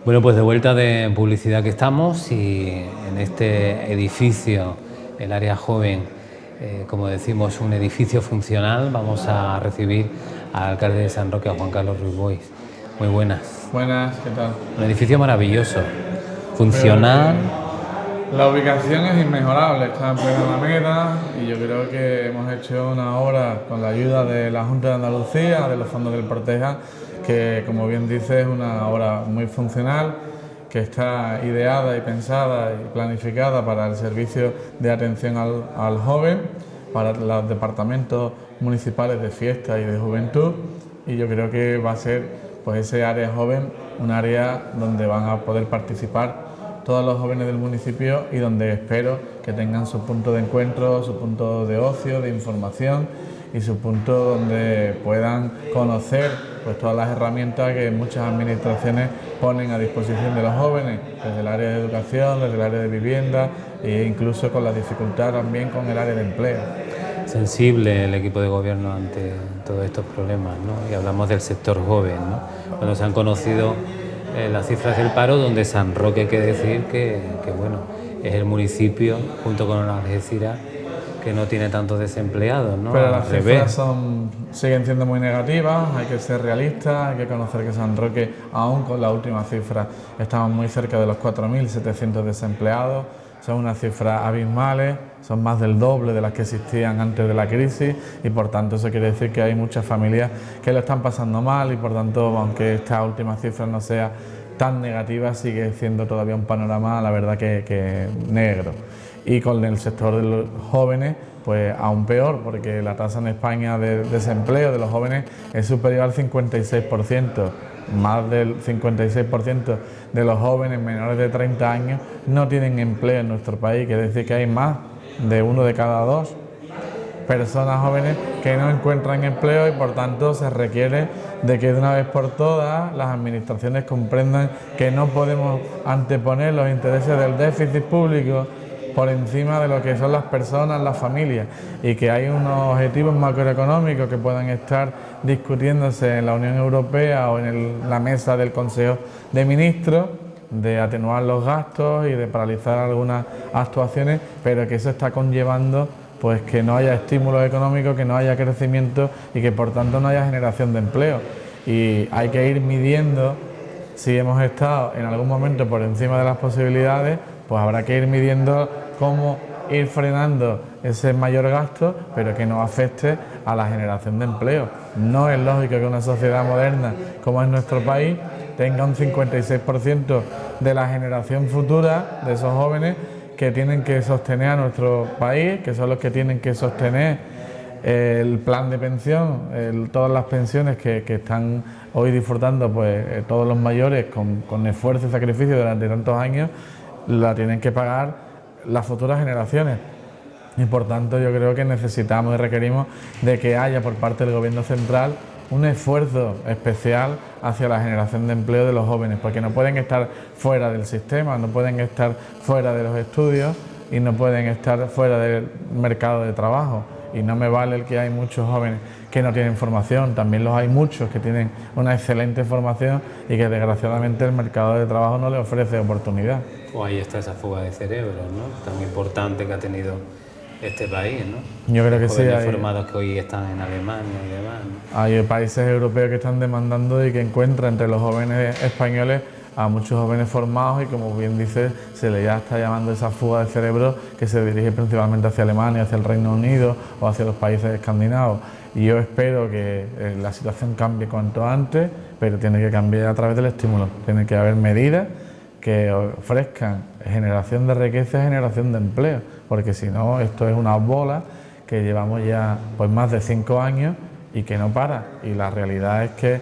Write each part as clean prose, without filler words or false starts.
Bueno, pues de vuelta de publicidad que estamos y en este edificio, el área joven, como decimos, un edificio funcional, vamos a recibir al alcalde de San Roque, a Juan Carlos Ruiz Boix. Muy buenas. Buenas, ¿qué tal? Un edificio maravilloso, Creo funcional. que la ubicación es inmejorable, está en plena Alameda y yo creo que hemos hecho una obra con la ayuda de la Junta de Andalucía, de los fondos del Proteja, que como bien dice es una obra muy funcional, que está ideada y pensada y planificada para el servicio de atención al joven, para los departamentos municipales de fiesta y de juventud, y yo creo que va a ser pues ese área joven un área donde van a poder participar todos los jóvenes del municipio y donde espero que tengan su punto de encuentro, su punto de ocio, de información y su punto donde puedan conocer pues todas las herramientas que muchas administraciones ponen a disposición de los jóvenes, desde el área de educación, desde el área de vivienda e incluso con la dificultad también con el área de empleo. Sensible el equipo de gobierno ante todos estos problemas, ¿no? Y hablamos del sector joven, ¿no? Cuando se han conocido las cifras del paro, donde San Roque, hay que decir que bueno, es el municipio, junto con Algeciras, que no tiene tantos desempleados, ¿no? Pero las cifras siguen siendo muy negativas, hay que ser realistas, hay que conocer que San Roque, aún con la última cifra, estamos muy cerca de los 4.700 desempleados, son unas cifras abismales, son más del doble de las que existían antes de la crisis y por tanto eso quiere decir que hay muchas familias que lo están pasando mal y por tanto, aunque esta última cifra no sea tan negativa, sigue siendo todavía un panorama, la verdad, que negro. Y con el sector de los jóvenes, pues aún peor, porque la tasa en España de desempleo de los jóvenes es superior al 56%. Más del 56% de los jóvenes menores de 30 años no tienen empleo en nuestro país, quiere decir que hay más de uno de cada dos personas jóvenes que no encuentran empleo y por tanto se requiere de que de una vez por todas las administraciones comprendan que no podemos anteponer los intereses del déficit público por encima de lo que son las personas, las familias, y que hay unos objetivos macroeconómicos que puedan estar discutiéndose en la Unión Europea o en la mesa del Consejo de Ministros, de atenuar los gastos y de paralizar algunas actuaciones, pero que eso está conllevando pues que no haya estímulos económicos, que no haya crecimiento y que por tanto no haya generación de empleo. Y hay que ir midiendo si hemos estado en algún momento por encima de las posibilidades, pues habrá que ir midiendo cómo ir frenando ese mayor gasto, pero que no afecte a la generación de empleo. No es lógico que una sociedad moderna como es nuestro país tenga un 56% de la generación futura de esos jóvenes que tienen que sostener a nuestro país, que son los que tienen que sostener el plan de pensión, todas las pensiones que están hoy disfrutando pues todos los mayores con esfuerzo y sacrificio durante tantos años, la tienen que pagar las futuras generaciones. Y por tanto yo creo que necesitamos y requerimos de que haya por parte del Gobierno central un esfuerzo especial hacia la generación de empleo de los jóvenes, porque no pueden estar fuera del sistema, no pueden estar fuera de los estudios y no pueden estar fuera del mercado de trabajo. Y no me vale el que hay muchos jóvenes que no tienen formación, también los hay muchos que tienen una excelente formación y que desgraciadamente el mercado de trabajo no les ofrece oportunidad. Pues ahí está esa fuga de cerebros, ¿no? Tan importante que ha tenido este país, ¿no? Yo creo que sí. Hay formados que hoy están en Alemania y demás, ¿no? Hay países europeos que están demandando y que encuentran entre los jóvenes españoles a muchos jóvenes formados y, como bien dice, se le ya está llamando esa fuga de cerebro que se dirige principalmente hacia Alemania, hacia el Reino Unido o hacia los países escandinavos. Y yo espero que la situación cambie cuanto antes, pero tiene que cambiar a través del estímulo. Tiene que haber medidas que ofrezcan generación de riqueza y generación de empleo, porque si no, esto es una bola que llevamos ya pues más de 5 años y que no para. Y la realidad es que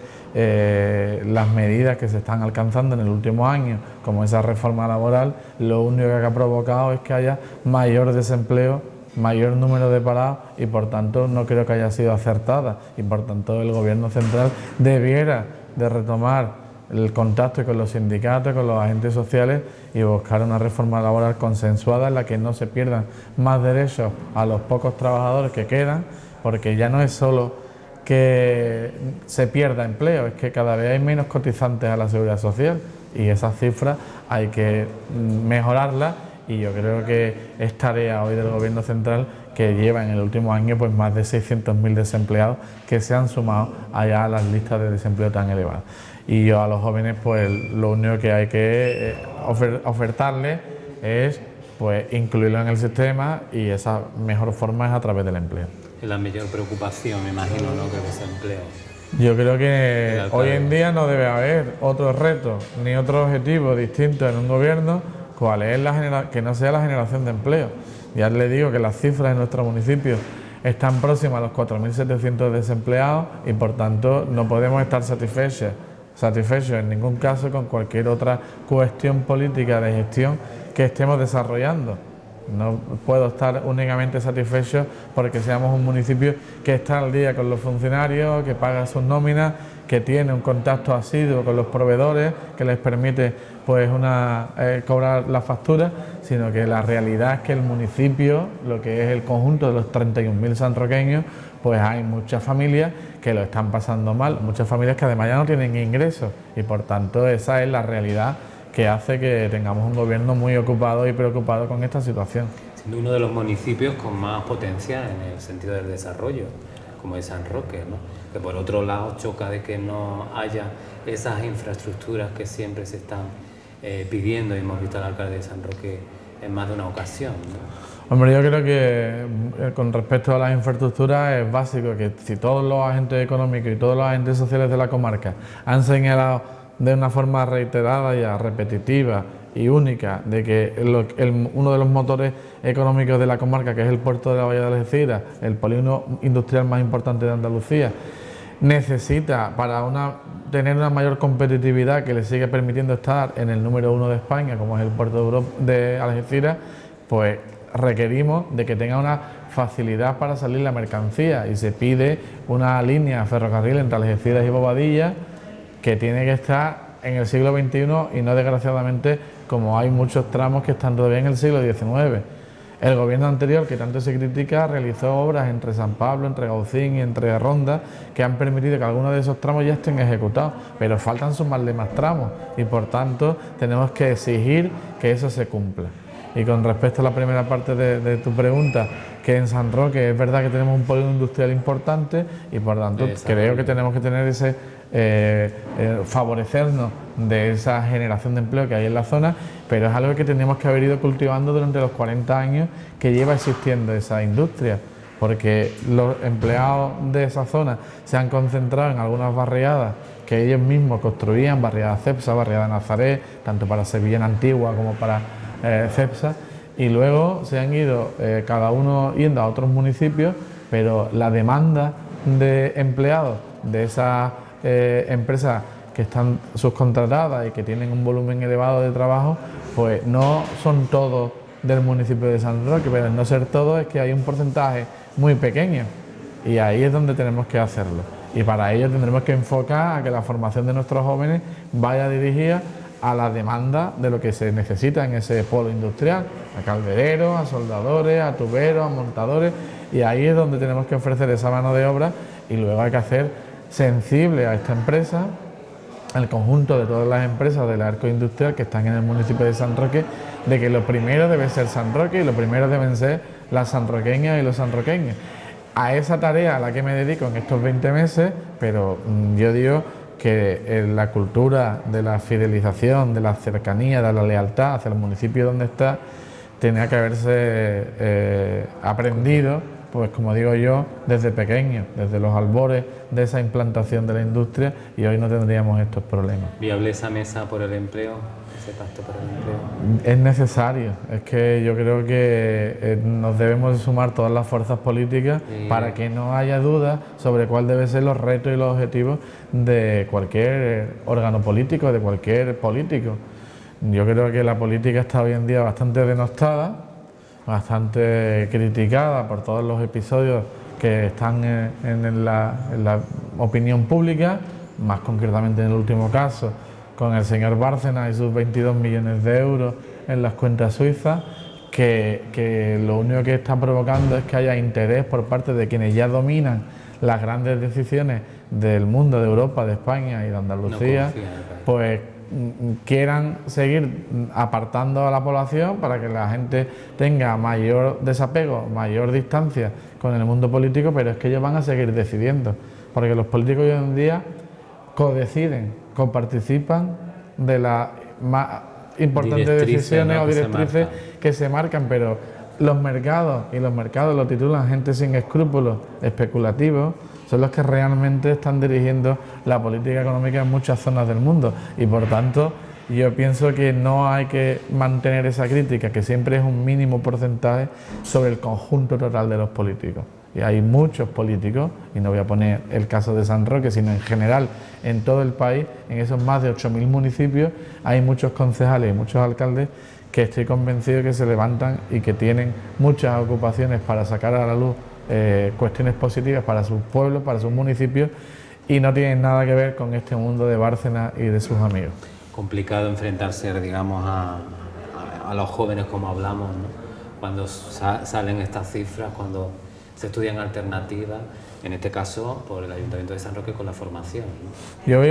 las medidas que se están alcanzando en el último año, como esa reforma laboral, lo único que ha provocado es que haya mayor desempleo, mayor número de parados y por tanto no creo que haya sido acertada y por tanto el Gobierno central debiera de retomar el contacto con los sindicatos, con los agentes sociales y buscar una reforma laboral consensuada en la que no se pierdan más derechos a los pocos trabajadores que quedan, porque ya no es solo que se pierda empleo, es que cada vez hay menos cotizantes a la Seguridad Social y esas cifras hay que mejorarlas, y yo creo que es tarea hoy del Gobierno central, que lleva en el último año pues más de 600.000 desempleados que se han sumado allá a las listas de desempleo tan elevadas. Y yo a los jóvenes pues lo único que hay que ofertarles es pues incluirlo en el sistema, y esa mejor forma es a través del empleo. Es la mayor preocupación, me imagino, ¿no?, que el desempleo. Yo creo que hoy en día no debe haber otro reto ni otro objetivo distinto en un gobierno cuál es que no sea la generación de empleo. Ya les digo que las cifras en nuestro municipio están próximas a los 4.700 desempleados, y por tanto no podemos estar satisfechos en ningún caso con cualquier otra cuestión política de gestión que estemos desarrollando. No puedo estar únicamente satisfecho porque seamos un municipio que está al día con los funcionarios, que paga sus nóminas, que tiene un contacto asiduo con los proveedores, que les permite pues cobrar las facturas, sino que la realidad es que el municipio, lo que es el conjunto de los 31.000 sanroqueños, pues hay muchas familias que lo están pasando mal, muchas familias que además ya no tienen ingresos, y por tanto esa es la realidad que hace que tengamos un gobierno muy ocupado y preocupado con esta situación. Siendo uno de los municipios con más potencial en el sentido del desarrollo, como es San Roque, ¿no?, que por otro lado choca de que no haya esas infraestructuras que siempre se están pidiendo, y hemos visto al alcalde de San Roque en más de una ocasión, ¿no? Hombre, yo creo que con respecto a las infraestructuras es básico que si todos los agentes económicos y todos los agentes sociales de la comarca han señalado de una forma reiterada y repetitiva y única de que uno de los motores económicos de la comarca, que es el puerto de la Bahía de Algeciras, el polígono industrial más importante de Andalucía, necesita para tener una mayor competitividad que le siga permitiendo estar en el número 1 de España, como es el puerto de Algeciras, pues requerimos de que tenga una facilidad para salir la mercancía, y se pide una línea ferrocarril entre Algeciras y Bobadilla que tiene que estar en el siglo XXI y no desgraciadamente como hay muchos tramos que están todavía en el siglo XIX. El gobierno anterior, que tanto se critica, realizó obras entre San Pablo, entre Gaucín y entre Ronda, que han permitido que algunos de esos tramos ya estén ejecutados, pero faltan sumarle más tramos, y por tanto tenemos que exigir que eso se cumpla. Y con respecto a la primera parte de tu pregunta, que en San Roque es verdad que tenemos un polígono industrial importante, y por tanto creo que tenemos que tener favorecernos de esa generación de empleo que hay en la zona, pero es algo que tenemos que haber ido cultivando durante los 40 años que lleva existiendo esa industria, porque los empleados de esa zona se han concentrado en algunas barriadas que ellos mismos construían, barriada Cepsa, barriada Nazaret, tanto para Sevillana Antigua como para Cepsa, y luego se han ido cada uno yendo a otros municipios, pero la demanda de empleados de esas empresas que están subcontratadas y que tienen un volumen elevado de trabajo, pues no son todos del municipio de San Roque, pero al no ser todos es que hay un porcentaje muy pequeño, y ahí es donde tenemos que hacerlo, y para ello tendremos que enfocar a que la formación de nuestros jóvenes vaya dirigida a la demanda de lo que se necesita en ese polo industrial, a caldereros, a soldadores, a tuberos, a montadores, y ahí es donde tenemos que ofrecer esa mano de obra, y luego hay que hacer sensible a esta empresa, al conjunto de todas las empresas del arco industrial que están en el municipio de San Roque, de que lo primero debe ser San Roque y lo primero deben ser las sanroqueñas y los sanroqueños. A esa tarea a la que me dedico en estos 20 meses, pero yo digo que la cultura de la fidelización, de la cercanía, de la lealtad hacia el municipio donde está, tenía que haberse aprendido, pues como digo yo, desde pequeño, desde los albores de esa implantación de la industria, y hoy no tendríamos estos problemas. ¿Viable esa mesa por el empleo, ese pacto por el empleo? Es necesario, es que yo creo que nos debemos sumar todas las fuerzas políticas para que no haya dudas sobre cuál deben ser los retos y los objetivos de cualquier órgano político, de cualquier político. Yo creo que la política está hoy en día bastante denostada, bastante criticada por todos los episodios que están en la opinión pública, más concretamente en el último caso con el señor Bárcenas y sus 22 millones de euros en las cuentas suizas, que lo único que está provocando es que haya interés por parte de quienes ya dominan las grandes decisiones del mundo, de Europa, de España y de Andalucía, pues quieran seguir apartando a la población para que la gente tenga mayor desapego, mayor distancia con el mundo político, pero es que ellos van a seguir decidiendo, porque los políticos hoy en día codeciden, coparticipan de las más importantes decisiones, ¿no?, o directrices que se marcan, pero los mercados lo titulan gente sin escrúpulos, especulativos, son los que realmente están dirigiendo la política económica en muchas zonas del mundo, y por tanto yo pienso que no hay que mantener esa crítica, que siempre es un mínimo porcentaje sobre el conjunto total de los políticos. Y hay muchos políticos, y no voy a poner el caso de San Roque, sino en general en todo el país, en esos más de 8.000 municipios, hay muchos concejales y muchos alcaldes que estoy convencido que se levantan y que tienen muchas ocupaciones para sacar a la luz cuestiones positivas para sus pueblos, para sus municipios, y no tienen nada que ver con este mundo de Bárcenas y de sus amigos. Complicado enfrentarse, digamos, a los jóvenes, como hablamos, ¿no?, cuando salen estas cifras, cuando se estudian alternativas, en este caso por el Ayuntamiento de San Roque con la formación, ¿no? Yo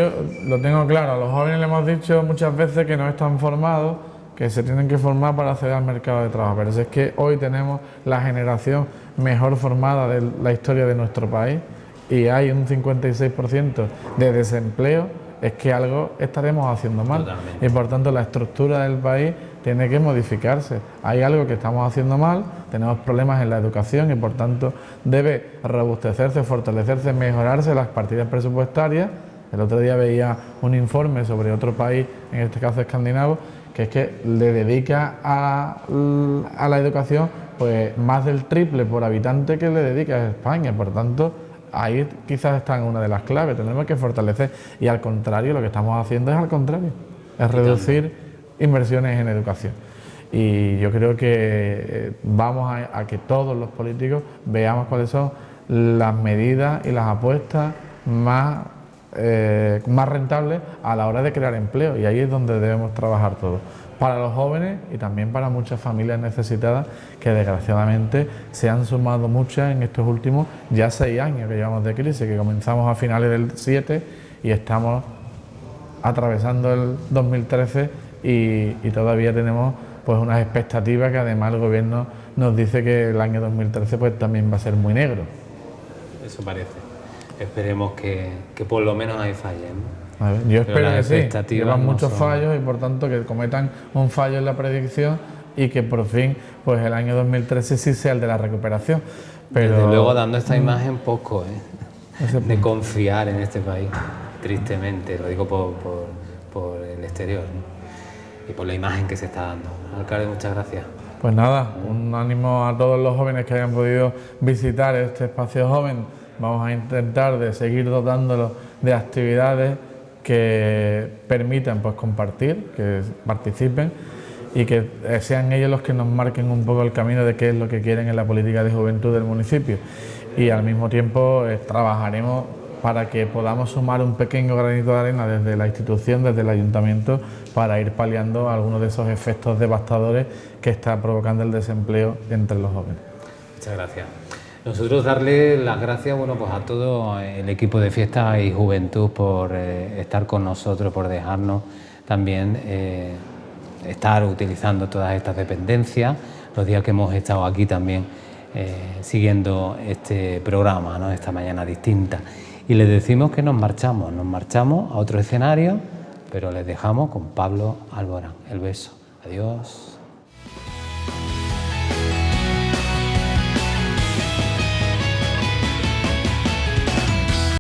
lo tengo claro, a los jóvenes le hemos dicho muchas veces que no están formados, que se tienen que formar para acceder al mercado de trabajo, pero es que hoy tenemos la generación mejor formada de la historia de nuestro país y hay un 56% de desempleo, es que algo estaremos haciendo mal. Totalmente. Y por tanto la estructura del país tiene que modificarse. Hay algo que estamos haciendo mal, tenemos problemas en la educación y por tanto debe robustecerse, fortalecerse, mejorarse las partidas presupuestarias. El otro día veía un informe sobre otro país, en este caso escandinavo, que es que le dedica a la educación pues más del triple por habitante que le dedica a España. Por tanto, ahí quizás está una de las claves, tenemos que fortalecer, y al contrario, lo que estamos haciendo es al contrario, es reducir inversiones en educación. Y yo creo que vamos a que todos los políticos veamos cuáles son las medidas y las apuestas más rentables a la hora de crear empleo, y ahí es donde debemos trabajar todos, para los jóvenes y también para muchas familias necesitadas que desgraciadamente se han sumado muchas en estos últimos ya 6 años que llevamos de crisis, que comenzamos a finales del 7 y estamos atravesando el 2013 y todavía tenemos pues unas expectativas que además el gobierno nos dice que el año 2013 pues también va a ser muy negro. Eso parece. Esperemos que por lo menos ahí fallen, ¿no? A ver, yo espero que sí. Llevan muchos fallos y por tanto que cometan un fallo en la predicción y que por fin pues el año 2013 sí sea el de la recuperación. Pero desde luego dando esta imagen poco de confiar en este país, tristemente, lo digo por el exterior, ¿no?, y por la imagen que se está dando. Alcalde, muchas gracias. Pues nada, un ánimo a todos los jóvenes que hayan podido visitar este espacio joven. Vamos a intentar de seguir dotándolo de actividades que permitan pues compartir, que participen y que sean ellos los que nos marquen un poco el camino de qué es lo que quieren en la política de juventud del municipio. Y al mismo tiempo trabajaremos para que podamos sumar un pequeño granito de arena desde la institución, desde el ayuntamiento, para ir paliando algunos de esos efectos devastadores que está provocando el desempleo entre los jóvenes. Muchas gracias. Nosotros darle las gracias, bueno, pues a todo el equipo de Fiestas y Juventud por estar con nosotros, por dejarnos también estar utilizando todas estas dependencias, los días que hemos estado aquí también siguiendo este programa, ¿no?, esta mañana distinta. Y les decimos que nos marchamos a otro escenario, pero les dejamos con Pablo Alborán. El beso. Adiós.